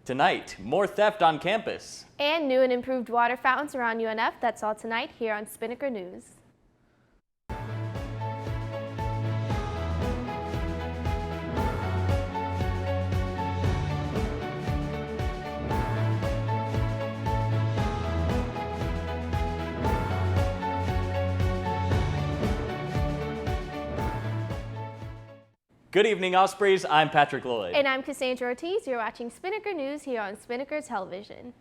Tonight, more theft on campus. And new and improved water fountains around UNF. That's all tonight here on Spinnaker News. Good evening, Ospreys. I'm Patrick Lloyd. And I'm Cassandra Ortiz. You're watching Spinnaker News here on Spinnaker Television.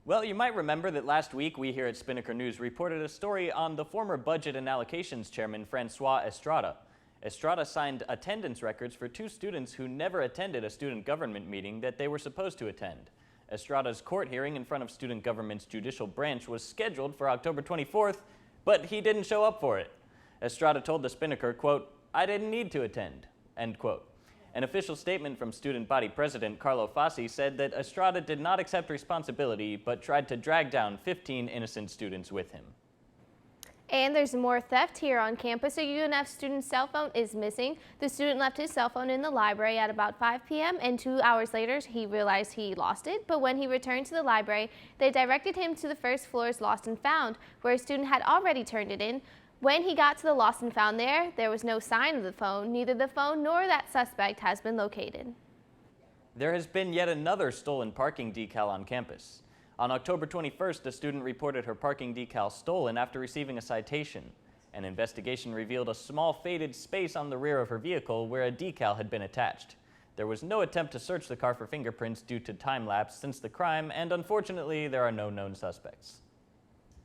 Well, you might remember that last week we here at Spinnaker News reported a story on the former Budget and Allocations Chairman Francois Estrada. Estrada signed attendance records for 2 students who never attended a student government meeting that they were supposed to attend. Estrada's court hearing in front of student government's judicial branch was scheduled for October 24th, but he didn't show up for it. Estrada told the Spinnaker, quote, "I didn't need to attend," end quote. An official statement from student body president Carlo Fassi said that Estrada did not accept responsibility, but tried to drag down 15 innocent students with him. And there's more theft here on campus. A UNF student's cell phone is missing. The student left his cell phone in the library at about 5 p.m. and 2 hours later he realized he lost it. But when he returned to the library, they directed him to the first floor's lost and found, where a student had already turned it in. When he got to the lost and found there was no sign of the phone. Neither the phone nor that suspect has been located. There has been yet another stolen parking decal on campus. On October 21st, a student reported her parking decal stolen after receiving a citation. An investigation revealed a small faded space on the rear of her vehicle where a decal had been attached. There was no attempt to search the car for fingerprints due to time lapse since the crime, and unfortunately, there are no known suspects.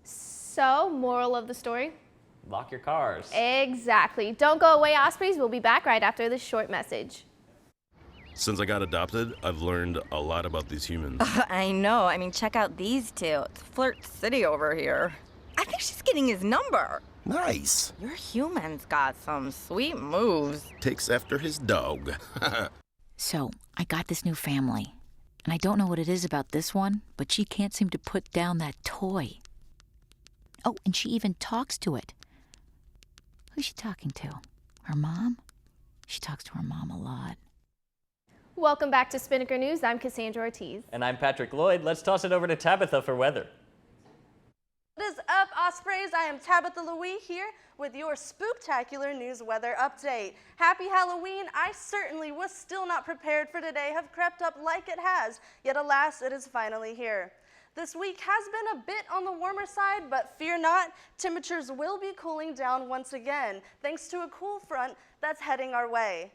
So, moral of the story? Lock your cars. Exactly. Don't go away, Ospreys. We'll be back right after this short message. Since I got adopted, I've learned a lot about these humans. I know. I mean, check out these two. It's Flirt City over here. I think she's getting his number. Nice. Your human's got some sweet moves. Takes after his dog. So, I got this new family. And I don't know what it is about this one, but she can't seem to put down that toy. Oh, and she even talks to it. Who's she talking to? Her mom? She talks to her mom a lot. Welcome back to Spinnaker News. I'm Cassandra Ortiz. And I'm Patrick Lloyd. Let's toss it over to Tabitha for weather. What is up, Ospreys? I am Tabitha Louie here with your spooktacular news weather update. Happy Halloween. I certainly was still not prepared for today, have crept up like it has, yet alas, it is finally here. This week has been a bit on the warmer side, but fear not, temperatures will be cooling down once again, thanks to a cool front that's heading our way.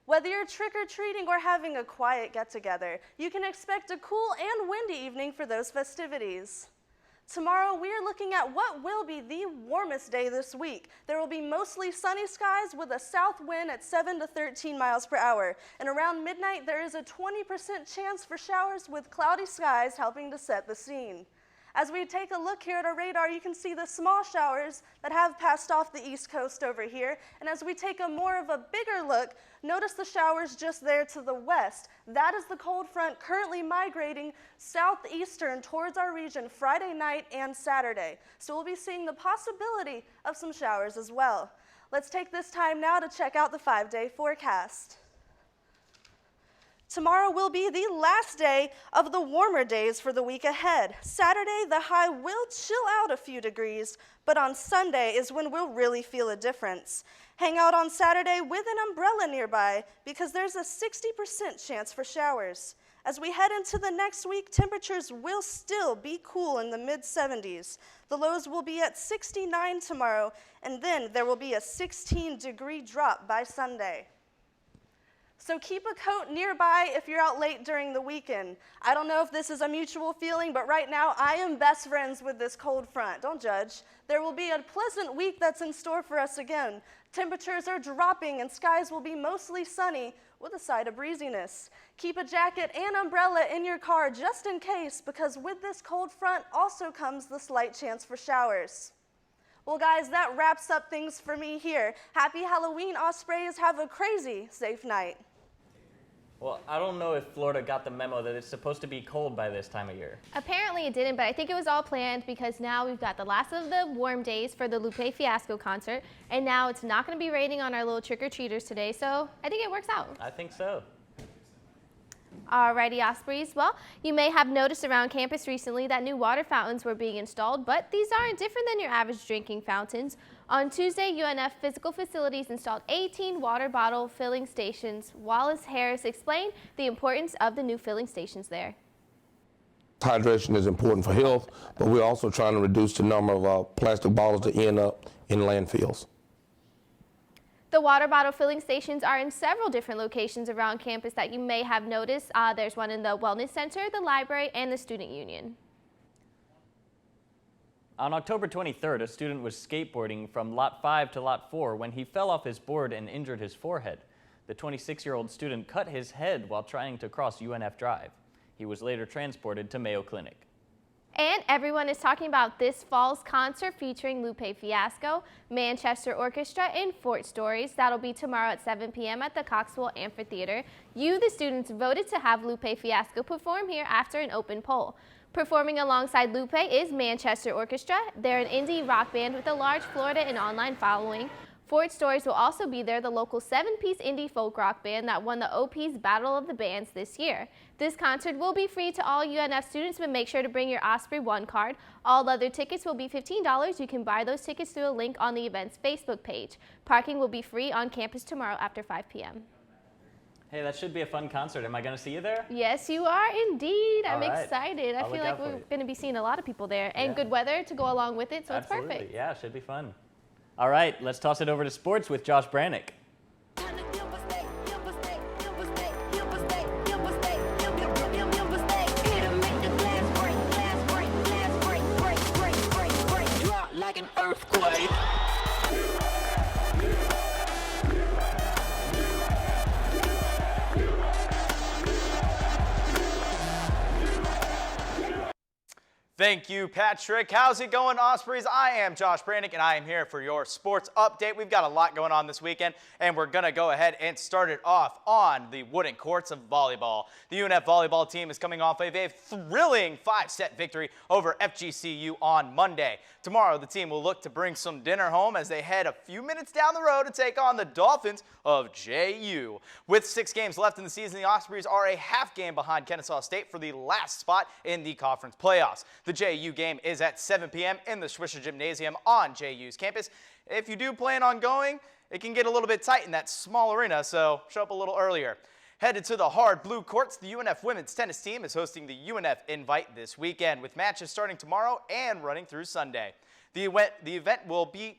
Whether you're trick-or-treating or having a quiet get-together, you can expect a cool and windy evening for those festivities. Tomorrow, we are looking at what will be the warmest day this week. There will be mostly sunny skies with a south wind at 7 to 13 miles per hour. And around midnight, there is a 20% chance for showers with cloudy skies helping to set the scene. As we take a look here at our radar, you can see the small showers that have passed off the east coast over here. And as we take a more of a bigger look, notice the showers just there to the west. That is the cold front currently migrating southeastern towards our region Friday night and Saturday. So we'll be seeing the possibility of some showers as well. Let's take this time now to check out the 5-day forecast. Tomorrow will be the last day of the warmer days for the week ahead. Saturday, the high will chill out a few degrees, but on Sunday is when we'll really feel a difference. Hang out on Saturday with an umbrella nearby because there's a 60% chance for showers. As we head into the next week, temperatures will still be cool in the mid-70s. The lows will be at 69 tomorrow, and then there will be a 16-degree drop by Sunday. So keep a coat nearby if you're out late during the weekend. I don't know if this is a mutual feeling, but right now I am best friends with this cold front. Don't judge. There will be a pleasant week that's in store for us again. Temperatures are dropping and skies will be mostly sunny with a side of breeziness. Keep a jacket and umbrella in your car just in case, because with this cold front also comes the slight chance for showers. Well, guys, that wraps up things for me here. Happy Halloween, Ospreys. Have a crazy safe night. Well, I don't know if Florida got the memo that it's supposed to be cold by this time of year. Apparently it didn't, but I think it was all planned because now we've got the last of the warm days for the Lupe Fiasco concert, and now it's not going to be raining on our little trick-or-treaters today, so I think it works out. I think so. Alrighty, Ospreys. Well, you may have noticed around campus recently that new water fountains were being installed, but these aren't different than your average drinking fountains. On Tuesday, UNF Physical Facilities installed 18 water bottle filling stations. Wallace Harris explained the importance of the new filling stations there. Hydration is important for health, but we're also trying to reduce the number of plastic bottles that end up in landfills. The water bottle filling stations are in several different locations around campus that you may have noticed. There's one in the Wellness Center, the library, and the Student Union. On October 23rd, a student was skateboarding from Lot 5 to Lot 4 when he fell off his board and injured his forehead. The 26-year-old student cut his head while trying to cross UNF Drive. He was later transported to Mayo Clinic. And everyone is talking about this fall's concert featuring Lupe Fiasco, Manchester Orchestra, and Fort Stories. That'll be tomorrow at 7 p.m. at the Coxwell Amphitheater. You, the students, voted to have Lupe Fiasco perform here after an open poll. Performing alongside Lupe is Manchester Orchestra. They're an indie rock band with a large Florida and online following. Fort Stories will also be there, the local 7-piece indie folk rock band that won the OP's Battle of the Bands this year. This concert will be free to all UNF students, but make sure to bring your Osprey One card. All other tickets will be $15. You can buy those tickets through a link on the event's Facebook page. Parking will be free on campus tomorrow after 5 p.m. Hey, that should be a fun concert. Am I going to see you there? Yes, you are indeed. I'm All right. excited. I feel like we're going to be seeing a lot of people there, and good weather to go along with it, so Absolutely. It's perfect. Yeah, it should be fun. All right, let's toss it over to sports with Josh Brannick. Like an earthquake. Thank you, Patrick. How's it going, Ospreys? I am Josh Brannick, and I am here for your sports update. We've got a lot going on this weekend, and we're going to go ahead and start it off on the wooden courts of volleyball. The UNF volleyball team is coming off of a thrilling 5-set victory over FGCU on Monday. Tomorrow, the team will look to bring some dinner home as they head a few minutes down the road to take on the Dolphins of JU. With 6 games left in the season, the Ospreys are a half game behind Kennesaw State for the last spot in the conference playoffs. The JU game is at 7 p.m. in the Swisher Gymnasium on JU's campus. If you do plan on going, it can get a little bit tight in that small arena, so show up a little earlier. Headed to the hard blue courts, the UNF women's tennis team is hosting the UNF Invite this weekend with matches starting tomorrow and running through Sunday. The event will be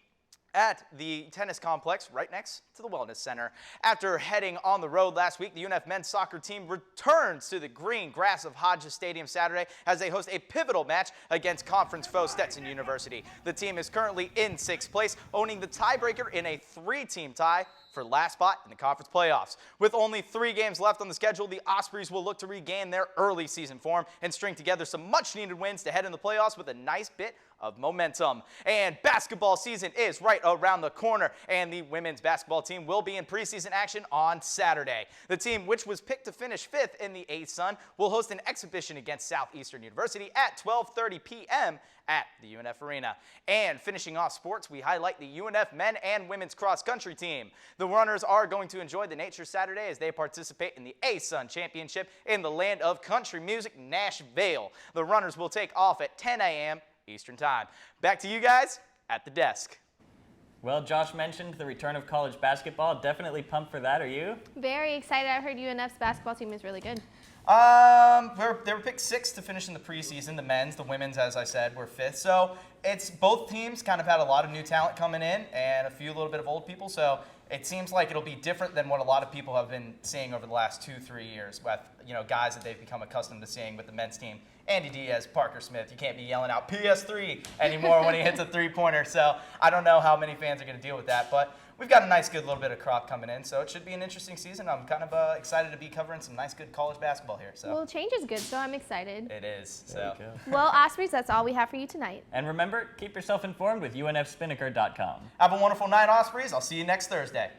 at the tennis complex right next to the Wellness Center. After heading on the road last week, the UNF men's soccer team returns to the green grass of Hodges Stadium Saturday as they host a pivotal match against conference foe Stetson University. The team is currently in 6th place, owning the tiebreaker in a 3-team tie for last spot in the conference playoffs. With only 3 games left on the schedule, the Ospreys will look to regain their early season form and string together some much-needed wins to head in the playoffs with a nice bit of momentum. And basketball season is right around the corner, and the women's basketball team will be in preseason action on Saturday. The team, which was picked to finish 5th in the A-Sun, will host an exhibition against Southeastern University at 12:30 p.m. at the UNF Arena. And finishing off sports, we highlight the UNF men and women's cross-country team. The runners are going to enjoy the Nature Saturday as they participate in the A-Sun Championship in the land of country music, Nashville. The runners will take off at 10 a.m. Eastern Time. Back to you guys at the desk. Well, Josh mentioned the return of college basketball. Definitely pumped for that. Are you? Very excited. I heard UNF's basketball team is really good. They were picked 6th to finish in the preseason. The men's, the women's, as I said, were 5th. So it's both teams kind of had a lot of new talent coming in and a few little bit of old people. So it seems like it'll be different than what a lot of people have been seeing over the last 2-3 years with, guys that they've become accustomed to seeing with the men's team. Andy Diaz, Parker Smith, you can't be yelling out PS3 anymore when he hits a 3-pointer. So I don't know how many fans are going to deal with that. But we've got a nice, good little bit of crop coming in. So it should be an interesting season. I'm kind of excited to be covering some nice, good college basketball here. So Well, change is good, so I'm excited. it is. There So. you go. Well, Ospreys, that's all we have for you tonight. And remember, keep yourself informed with UNFSpinnaker.com. Have a wonderful night, Ospreys. I'll see you next Thursday.